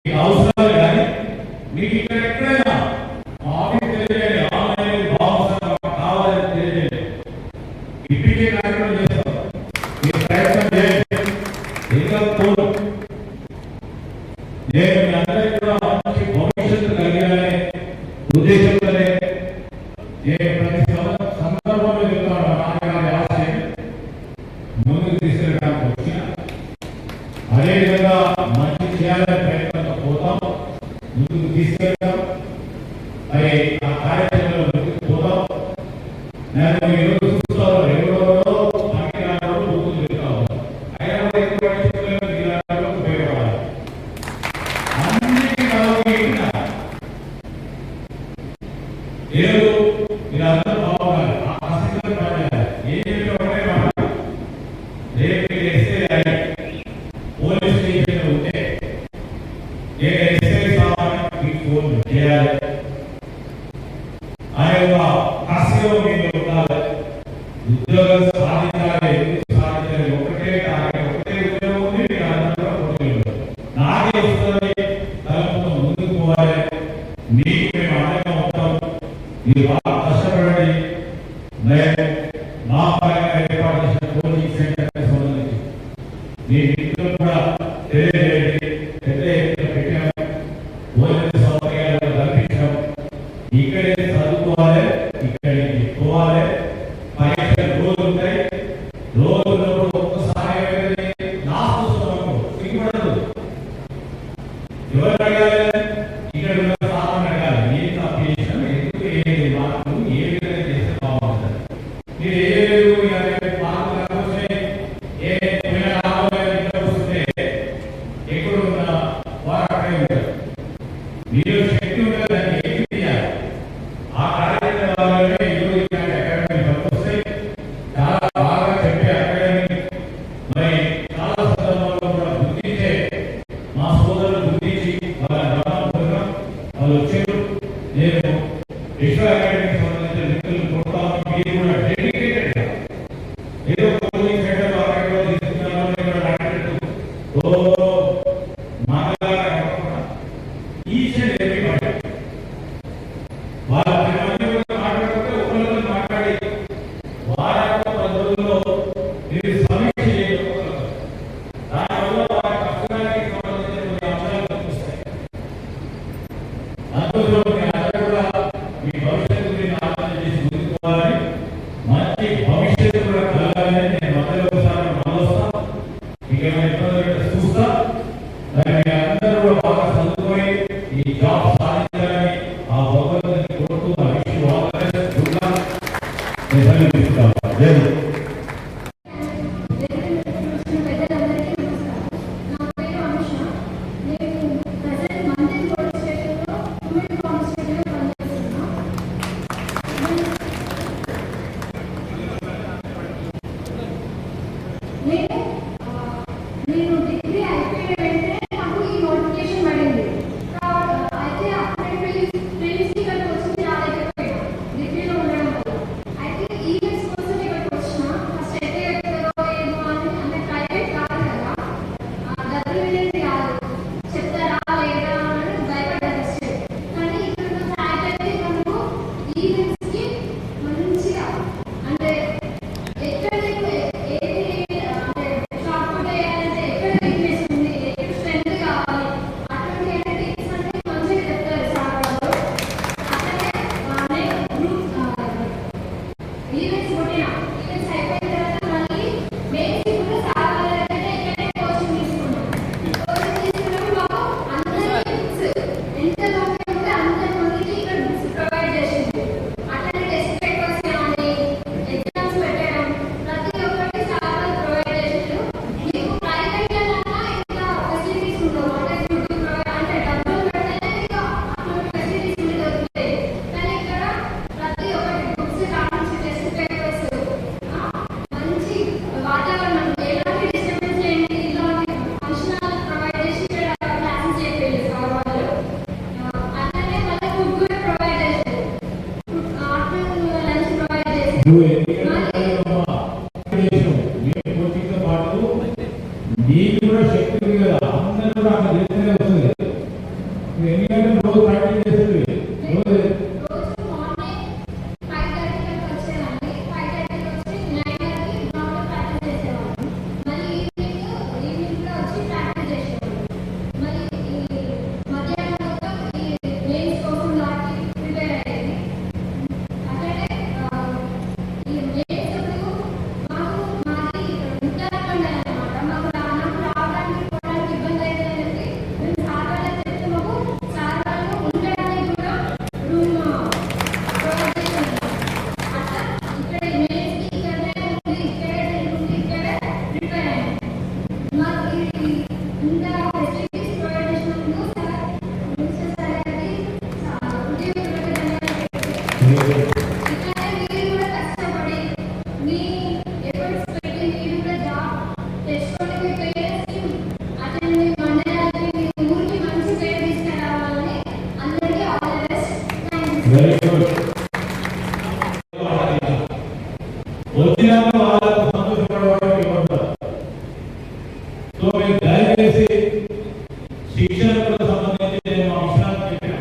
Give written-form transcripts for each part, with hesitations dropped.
అవసరాలు కానీ మీకు ఇక్కడ ఎక్కడైనా ఆఫీస్ తెలియజేయండి, ఆన్లైన్ అవసరం కావాలని తెలియజేయండి. ఇప్పటికే కార్యక్రమం చేస్తాం, మీరు ప్రయత్నం చేయండి. ఇంకా నేను మీ అందరికీ కూడా మంచి భవిష్యత్తు కలిగాలనే ఉద్దేశంతోనే నేను ప్రతి సందర్భంలో చెప్తాను. నాన్నగారి ఆశయం ముందుకు తీసుకెళ్ళడానికి వచ్చిన అదేవిధంగా మంచి చేయాలనే ప్రయత్నంతో పోతాం, ముందుకు తీసుకెళ్తాం. మరి ఆ కార్యక్రమంలో ముందుకు పోతాం. నేను ఈరోజు చూస్తాను ఎవరో పనికిరాడు ముందుకు వెళ్తా ఉంటాం. అయినా ఉపయోగపడాలి. అన్నిటికీ ఏదో మీరందరూ బాగున్నారు, ఆసక్తిగా పడాలి. ఏం చెప్పే మాట రేపు ఎస్ఐ పోలీస్ స్టేషన్ ఉంటే నేను ఎస్ఐ కావాలని మీకు ఫోన్ చేయాలి. ఆ యొక్క కష్టం మీరు ఉండాలి. ఉద్యోగం సాధించాలి. ఎందుకు సాధించాలి? ఒకటే టార్గెట్, ఒకటే ఉద్యోగం ఉంది. మీరు అందరూ పోటీలు నాకే వస్తుంది తలపుతో ముందుకు పోవాలి. మీకు మేము అండగా ఉంటాం. మీరు బాగా కష్టపడండి. మా పరంగా ఏర్పాటు చేసిన కోచింగ్ సెంటర్ సంబంధించి మీ మిత్రులు కూడా తెలియజేయండి. పెద్ద ఎత్తున పెట్టాము, భోజన సౌకర్యాలు కల్పించాం. ఇక్కడే చదువుకోవాలి, ఇక్కడికి పోవాలి. పరీక్షలు రోజు ఉంటాయి. రోజున్నప్పుడు ఒక్కసారి నాకు సిగ్గుపడదు. ఎవరు అడగాలి? ఇక్కడ ఉన్న సామాన్ అడగాలి. నేను తప్పు చేశాను, ఎందుకు ఏది మార్పులు ఏ విధంగా చేస్తే బాగుంటుంది. మీరు ఏ మార్పులు ఏ వస్తుంటే ఎక్కడ ఉన్న వారు అక్కడే ఉంటారు. మీరు శక్తి ఉంటే దాన్ని ఏం చేయాలి? ఆ కార్యక్రమాలనే ఈరోజు అకాడమీ వస్తాయి. చాలా బాగా చెప్పే అకాడమీ. మరి చాలా సందర్భాల్లో కూడా గుర్తించే మా సోదరులు గుర్తించి వాళ్ళ రమణ వాళ్ళు వచ్చారు. నేను విశ్వ అకాడమీకి సంబంధించిన వ్యక్తులు ప్రోత్సాహం మీరు కూడా డెడికేటెడ్ ఏదో కోచింగ్ సెంటర్ అక్కడ తీసుకున్నాను ఈచ్ అండ్ ఎవ్రీబడి వాళ్ళ మాట్లాడితే ఒకరితో మాట్లాడి వారి యొక్క 10 రోజుల్లో మీరు సమీక్ష చేయకపోతారు. దానివల్ల వారి కష్టానికి సంబంధించిన కొన్ని అంశాలు కనిపిస్తాయి. అందులో మీ అందరూ కూడా మీ భవిష్యత్తు గురించి ఆలోచన చేసి ముందుకు పోవాలని, మంచి భవిష్యత్తు కూడా కలగాలని నేను మధ్యలో ఒకసారి మళ్ళొస్తా. మీకు ఏమైనా ఇబ్బంది చూస్తా. మరి మీ అందరూ కూడా బాగా చదువుకొని ఈ జాబ్ సాధించాలని ఆ భగవంతుని కోరుతూ ఆ విషయం నేను డిగ్రీ అయిపోయిన వెంటనే నాకు ఈ నోటిఫికేషన్ పడింది. అయితే అప్పుడే ఫ్రెండ్స్ ఇక్కడికి వచ్చి రాలేకపోయాను డిగ్రీలో ఉండడం వల్ల. అయితే ఈవెంట్స్ కోసం ఇక్కడికి వచ్చిన ఫస్ట్ అయితే ఎక్కడో ఏమో అని, అంటే ప్రైవేట్ కాదు కదా, డబ్బులు అనేది కాదు, చెప్తారా లేదా అని భయపడ్డాను ఫస్ట్. కానీ ఇక్కడ ఉన్న ఫ్యాకల్టీ మనకు ఈవెంట్స్కి మంచిగా అంటే ఎక్కడ నీకు కూడా శక్తి ఉంది కదా, అందరూ కూడా అక్కడ చేస్తూనే వస్తుంది. నువ్వు ఎన్ని గంటలు రోజు ప్రాక్టీస్ చేస్తుంది రోజు రోజు మార్నింగ్ 5:30కి వచ్చేవాడిని. 5:30కి వచ్చి 9కి గ్రౌండ్లో ప్రాక్టీస్ చేసేవాడిని. మళ్ళీ ఈవినింగ్ కూడా వచ్చి ప్రాక్టీస్ చేసేవాడిని. మళ్ళీ ఈ మధ్యాహ్నం మొత్తం ఈ గేమ్స్ కోసం లాంటి ప్రిపేర్ అయ్యేది. అట్లనే ఈ గేమ్స్ అప్పుడు మాది ఉత్తరాఖండ్ అన్నమాట. నాకు రావడానికి పోవడానికి ఇబ్బంది అయితే మేము సార్ వాళ్ళకి చెప్తే మాకు సార్ వాళ్ళు ఉండడానికి కూడా రూమ్ ప్రొవైడ్ చేస్తున్నారు. అట్లా ఇక్కడ ఇమేజ్కి ఇక్కడనే ఉంది, ఇక్కడే ఉంది, ఇక్కడే ప్రిపేర్ అయ్యాను. మాకు ఇంత ఫెసిలిటీస్ ప్రొవైడ్ చేసినందుకు సార్ మినిస్టర్ సార్ గారికి హృదయపూర్వక ధన్యవాదాలు. ఇట్లానే మీరు కూడా కష్టపడి మీ ఎఫర్ట్స్ పెట్టి మీరు కూడా జాబ్ తెచ్చుకొని మీ పేరెంట్స్కి అతని మీ మండలానికి మీ ఊరికి మంచి పేరు తీసుకురావాలని అందరికీ all the best. Thank you. Very good. వచ్చినాక వాళ్ళకు సంతోషపడడానికి ఇవ్వడం. సో మీరు దయచేసి శిక్షణకు సంబంధించి నేను అంశాలు చెప్పాను.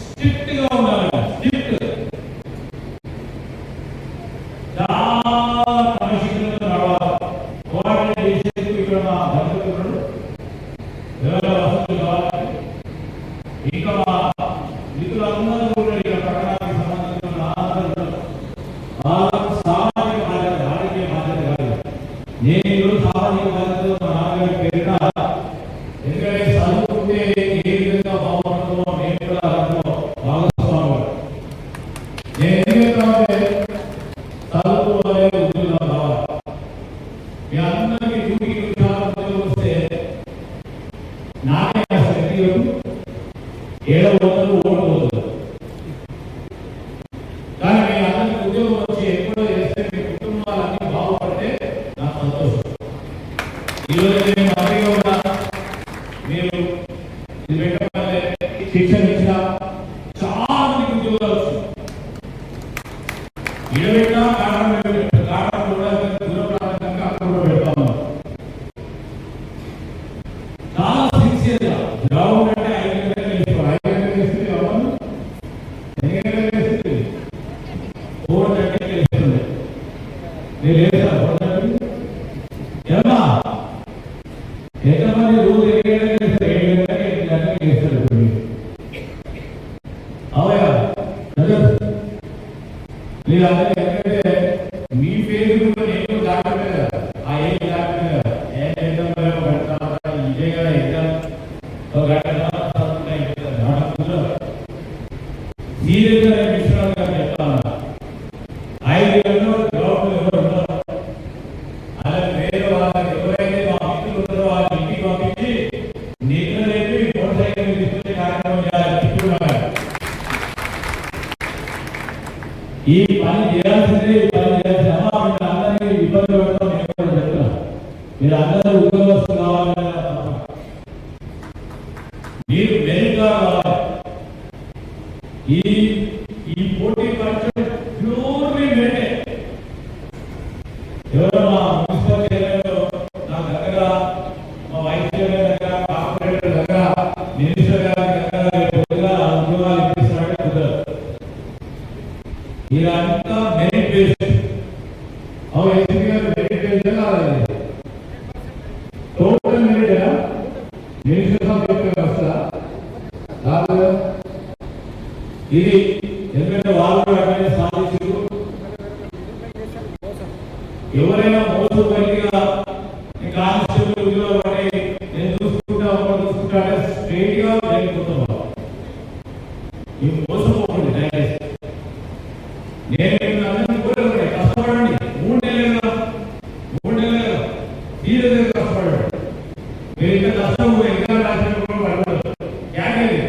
స్ట్రిక్ట్ గా ఉండాలి. స్ట్రిక్ట్ చాలా క్రమశిక్షణతో నడవాలి. కోఆర్డినేట్ చేసేందుకు ఇక్కడ మా దంపతులు ఎవరైనా వసతులు కావాలి. ఇంకా మా మిత్రులందరూ కూడా ఇక్కడ పట్టణానికి సంబంధించిన అందరూ సామాజిక బాధ్యత, రాజకీయ బాధ్యత కాదు. నేను ఈరోజు సామాజిక బాధ్యతతో మా నాన్నగారి పేరున, ఎందుకంటే చదువుకుంటే ఏ విధంగా బాగుంటుందో నేను కూడా అందులో భాగస్వామి. నేను ఏం చెప్తానంటే చదువుకోవాలి, ఉద్యోగం కావాలి. మీ అందరికీ 100% వస్తే నాకే శక్తి 700 ఓడిపోతుంది. కానీ మీ అందరికీ ఉద్యోగం వచ్చి ఎప్పుడో చేస్తే మీ కుటుంబాలన్నీ బాగుపడితే నాకు సంతోషం. ఈరోజు నేను మంత్రిగా ఉన్నా, మీరు ఇది పెట్టమని శిక్షణ ఇచ్చిన చాలా మందికి ఉద్యోగాలు వస్తుంది. ఇడబెట్టినా కారణం కూడా దూర ప్రాంతంగా అక్కడ కూడా పెడతా ఉన్నాం. చాలా సిన్సియర్గా గ్రౌండ్ అంటే 5 గంటలకు వేసుకోవాలి. 5 గంటలకు వేస్తుంది కావాలి, 2 గంటలకు వేస్తుంది, 4:30కి వేస్తుంది. మీరు వేస్తారు 4:30. ఏమా ఎంతమంది రోజు 7 గంటలకు వేస్తారు? 7 గంటలకి 8 గంటలకు వేస్తారు. అవయా మీరు అందరూ ఎందుకంటే మీ పేరు కూడా నేను దాటమే కదా, ఆ ఏం దాటమే కదా. ఏం ఎగ్జామ్ గంట ఇదే కదా ఎగ్జామ్, ఒక గంట దాటకుండా సీరియస్గా నేను విశ్రాంతిగా చెప్తాను. 5 గంటలు గ్రౌండ్ ఎవరు ఉంటారు, అలా వేరే వాళ్ళకి ఎవరైతే మా మిత్రులు ఉంటారో వాళ్ళ ఇంటికి పంపించి నిద్ర లేపి మోటార్ సైకిల్ తీసుకొచ్చే కార్యక్రమం చేయాలి. ఈ పని చేయాల్సిందే, ఈ పని చేయాల్సిందే. అమ్మా మీరు అందరినీ ఇబ్బంది పెడతాం, నేను కూడా చెప్తున్నాను. మీరు అందరూ ఉద్యోగస్తులు కావాలని, మీరు మెరుగ్గా కావాలి. ఈ పోటీ పరీక్ష ప్యూర్లీ మెరిటే. ఎవరో మా మున్సిపల్ చైర్మన్ నా దగ్గర, మా వైస్ చైర్మన్ దగ్గర, కార్పొరేటర్ దగ్గర, మినిస్టర్ గారి దగ్గర ఉద్యోగాలు ఇప్పిస్తారంటే కుదరదు. ఇదంతా మెరిట్ బేస్డ్. అవును, మెరిట్ బేస్డ్ కాదు, టోటల్ మెరిట్. మినిస్టర్ వస్తా రాదు. ఇది ఎందుకంటే వాళ్ళు అట్లనే సాధించారు. ఎవరైనా మోసపోయిగా కానిస్టేబుల్ ఉద్యోగం పడి నేను చూసుకుంటా స్ట్రైట్ గా వెళ్ళిపోతున్నాం. ఈ మోసపోకండి దయచేసి. నేను అందరినీ కోరుకుంటే కష్టపడండి. 3 నెలలుగా సీరియస్గా కష్టపడండి. మీరు ఇంత కష్టం ఎగ్జామ్ రాసినప్పుడు పడకూడదు. క్యాటగిరీ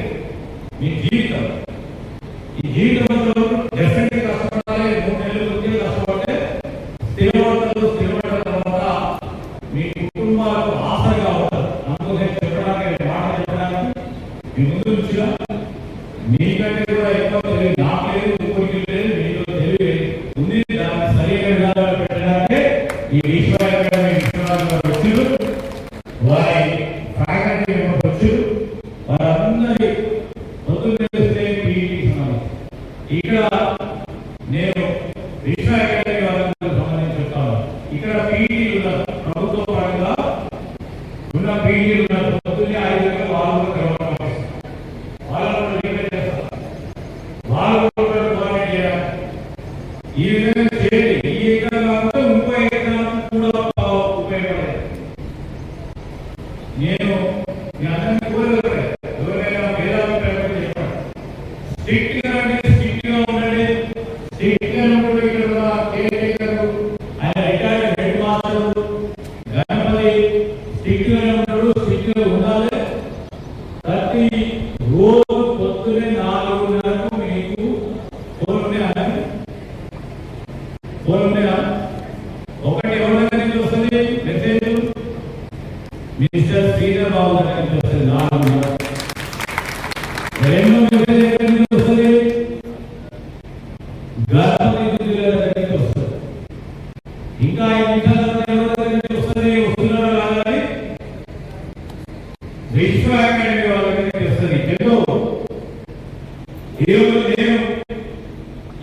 మీ జీవితం, ఈ జీవితంలో డెఫినెట్ గా కష్టపడాలి. 3 నెలలు కష్టపడితే స్థిరపడతారు. తర్వాత మీ కుటుంబాలకు ఆశగా ఉంటారు. అందుకోసం చెప్పడానికి మాట చెప్పడానికి మీ ముందు నుంచిగా మీకంటే కూడా ఎక్కువ తెలియదు, నాకు లేదు, ఇంకోటి లేదు, మీలో తెలివి ఉంది. దాన్ని సరైన విధానంలో పెట్టడానికి ఈ విశ్వ అకాడమీ విశ్వనాథ్ గారు వచ్చారు, వారి ఫ్యాకల్టీ మెంబర్స్ వచ్చారు, వాళ్ళందరి పొద్దున్నే వస్తే పీఈటీ ఇక్కడ నేను విశ్వ అకాడమీ వాళ్ళకి సంబంధించి చెప్తాను. ఇక్కడ పీఈటీలు ఉన్నారు, ప్రభుత్వ పరంగా ఉన్న పీఈటీలు ఉన్నారు. పొద్దున్నే 5 గంటలకు వాళ్ళు ఈ విధంగా చేయండి. ఈ ఎకరాలతో 30 ఎకరాలకు కూడా ఉపయోగపడేది. నేను మీ అందరినీ కోరేది ఎవరైనా వేదాలు చెప్పండి. స్ట్రిక్ట్ గా అంటే స్ట్రిక్ట్ గా ఉండండి. స్ట్రిక్ట్ గా ఉన్నప్పుడు ఇక్కడ కేర్ టేకర్ ఆయన retired head master Ganapathi strict గా ఉన్నప్పుడు స్ట్రిక్ట్ గా ఉండాలి. ప్రతి రోజు పొద్దునే 4:30కు మీకు ఫోన్ ఒకటి ఎవరి నుంచి వస్తుంది మెసేజ్ మిస్టర్ శ్రీధర్ బాబు దగ్గర నుంచి వస్తుంది 4:30. రెండో మెసేజ్ ఎక్కడి నుంచి వస్తుంది గణపతి దగ్గర నుంచి వస్తుంది. ఇంకా 5 నిమిషాల ఎవరి దగ్గర నుంచి వస్తుంది వస్తున్నారో కాదని విశ్వ అకాడమీ వాళ్ళ దగ్గర నుంచి వస్తుంది. ఈరోజు నేను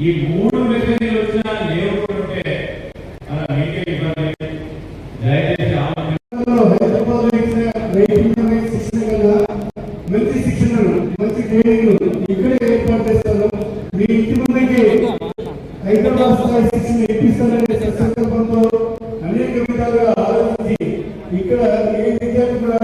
ఈ 3 మెసేజ్లు వచ్చినా లేవుకుంటే మీకే ఇబ్బంది. దయచేసి హైదరాబాద్ శిక్షణ కన్నా మంచి శిక్షణను మంచి ట్రైనింగ్ ఇక్కడే ఏర్పాటు చేస్తారు. మీ ఇంటి ముందుకి హైదరాబాద్ స్థాయి శిక్షణ ఇప్పిస్తారనే సంకల్పంతో అనేక విధాలుగా ఆలోచించి ఇక్కడ ఏ విద్యార్థి కూడా